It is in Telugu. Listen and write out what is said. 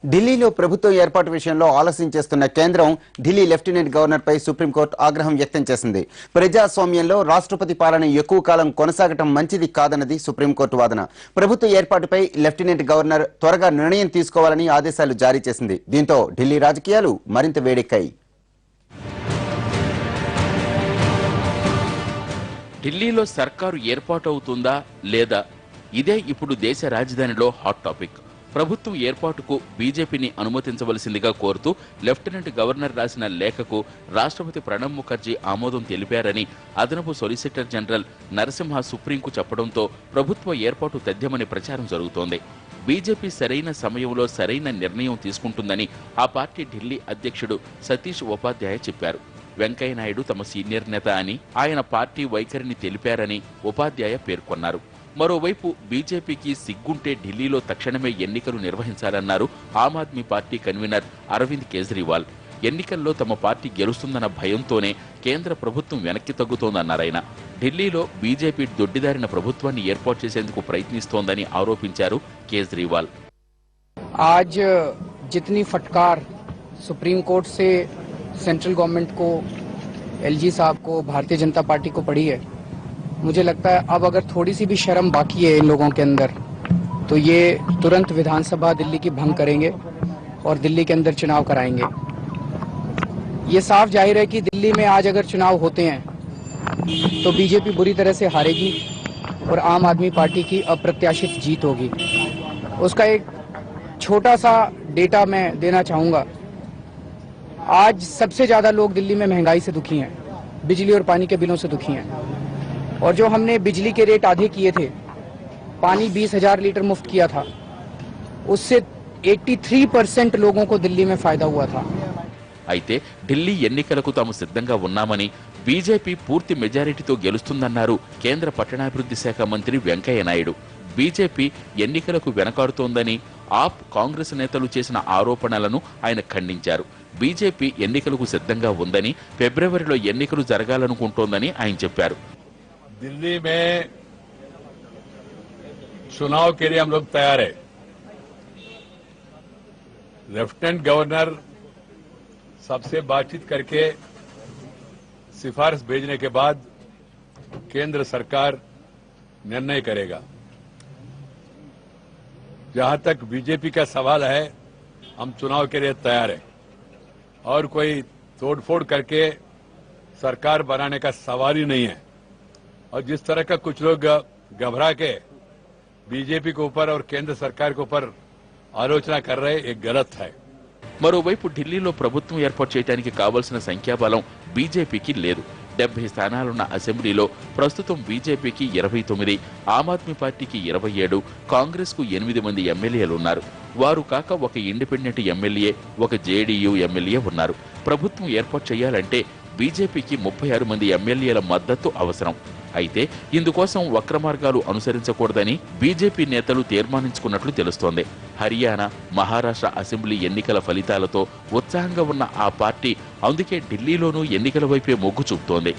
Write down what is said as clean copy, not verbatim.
ఢిల్లీలో ప్రభుత్వం ఏర్పాటు విషయంలో ఆలస్యం చేస్తున్న కేంద్రం ఢిల్లీ లెఫ్టినెంట్ గవర్నర్పై సుప్రీంకోర్టు ఆగ్రహం వ్యక్తం చేసింది. ప్రజాస్వామ్యంలో రాష్ట్రపతి పాలన ఎక్కువ కాలం కొనసాగటం మంచిది కాదన్నది సుప్రీంకోర్టు వాదన. ప్రభుత్వ ఏర్పాటుపై లెఫ్టినెంట్ గవర్నర్ త్వరగా నిర్ణయం తీసుకోవాలని ఆదేశాలు జారీ చేసింది. దీంతో ఢిల్లీ రాజకీయాలు మరింత వేడెక్కాయి. ఢిల్లీలో సర్కారు ఏర్పాటవుతుందా లేదా ఇదే ఇప్పుడు దేశ రాజధానిలో హాట్ టాపిక్. ప్రభుత్వం ఏర్పాటుకు బీజేపీని అనుమతించవలసిందిగా కోరుతూ లెఫ్టినెంట్ గవర్నర్ రాసిన లేఖకు రాష్ట్రపతి ప్రణబ్ ముఖర్జీ ఆమోదం తెలిపారని అదనపు సొలిసిటర్ జనరల్ నరసింహ సుప్రీంకు చెప్పడంతో ప్రభుత్వ ఏర్పాటు తథ్యమని ప్రచారం జరుగుతోంది. బీజేపీ సరైన సమయంలో సరైన నిర్ణయం తీసుకుంటుందని ఆ పార్టీ ఢిల్లీ అధ్యక్షుడు సతీష్ ఉపాధ్యాయ చెప్పారు. వెంకయ్యనాయుడు తమ సీనియర్ నేత అని, ఆయన పార్టీ వైఖరిని తెలిపారని ఉపాధ్యాయ పేర్కొన్నారు. మరోవైపు బీజేపీకి సిగ్గుంటే ఢిల్లీలో తక్షణమే ఎన్నికలు నిర్వహించాలన్నారు ఆమ్ ఆద్మీ పార్టీ కన్వీనర్ అరవింద్ కేజ్రీవాల్. ఎన్నికల్లో తమ పార్టీ గెలుస్తుందన్న భయంతోనే కేంద్ర ప్రభుత్వం వెనక్కి తగ్గుతోందన్నారాయన. ఢిల్లీలో బీజేపీ దొడ్డిదారిన ప్రభుత్వాన్ని ఏర్పాటు చేసేందుకు ప్రయత్నిస్తోందని ఆరోపించారు కేజ్రీవాల్. आज जितनी फटकार सुप्रीम कोर्ट से सेंट्रल गवर्नमेंट को, एलजी साहब को, भारतीय जनता पार्टी को पड़ी है, मुझे लगता है अब अगर थोड़ी सी भी शर्म बाकी है इन लोगों के अंदर तो ये तुरंत विधानसभा दिल्ली की भंग करेंगे और दिल्ली के अंदर चुनाव कराएंगे। ये साफ जाहिर है कि दिल्ली में आज अगर चुनाव होते हैं तो बीजेपी बुरी तरह से हारेगी और आम आदमी पार्टी की अप्रत्याशित जीत होगी। उसका एक छोटा सा डेटा मैं देना चाहूँगा। आज सबसे ज़्यादा लोग दिल्ली में महंगाई से दुखी हैं, बिजली और पानी के बिलों से दुखी हैं। और जो हमने बिजली के रेट आधे किए थे, पानी 20,000 लीटर मुफ्त किया था, उससे 83% लोगों को दिल्ली में फायदा हुआ था। అయితే ఢిల్లీ ఎన్నికలకు తాము సిద్ధంగా ఉన్నామని, బీజేపీ పూర్తి మెజారిటీతో గెలుస్తుందన్నారు కేంద్ర పట్టణాభివృద్ధి శాఖ మంత్రి వెంకయ్యనాయుడు. బీజేపీ ఎన్నికలకు వెనకాడుతోందని ఆప్, కాంగ్రెస్ నేతలు చేసిన ఆరోపణలను ఆయన ఖండించారు. బీజేపీ ఎన్నికలకు సిద్ధంగా ఉందని, ఫిబ్రవరిలో ఎన్నికలు జరగాలనుకుంటోందని ఆయన చెప్పారు. दिल्ली में चुनाव के लिए हम लोग तैयार है। लेफ्टिनेंट गवर्नर सबसे बातचीत करके सिफारिश भेजने के बाद केंद्र सरकार निर्णय करेगा। जहां तक बीजेपी का सवाल है, हम चुनाव के लिए तैयार है और कोई तोड़फोड़ करके सरकार बनाने का सवाल ही नहीं है। और जिस तरह का कुछ लोग घबरा के बीजेपी के ऊपर और केंद्र सरकार के ऊपर आलोचना कर रहे हैं, ये गलत है। మరోవైపు ఢిల్లీలో ప్రభుత్వం ఏర్పాటు చేయడానికి కావాల్సిన సంఖ్యాబలం బీజేపీకి లేదు. 70 స్థానాలున్న అసెంబ్లీలో ప్రస్తుతం బీజేపీకి 29, ఆమ్ ఆద్మీ పార్టీకి 27, కాంగ్రెస్ కు 8 మంది ఎమ్మెల్యేలున్నారు. వారు కాక ఒక ఇండిపెండెంట్ ఎమ్మెల్యే, ఒక జేడీయూ ఎమ్మెల్యే ఉన్నారు. ప్రభుత్వం ఏర్పాటు చేయాలంటే బీజేపీకి 36 మంది ఎమ్మెల్యేల మద్దతు అవసరం. అయితే ఇందుకోసం వక్రమార్గాలు అనుసరించకూడదని బీజేపీ నేతలు తీర్మానించుకున్నట్లు తెలుస్తోంది. హర్యానా, మహారాష్ట్ర అసెంబ్లీ ఎన్నికల ఫలితాలతో ఉత్సాహంగా ఉన్న ఆ పార్టీ అందుకే ఢిల్లీలోనూ ఎన్నికల వైపే మొగ్గు చూపుతోంది.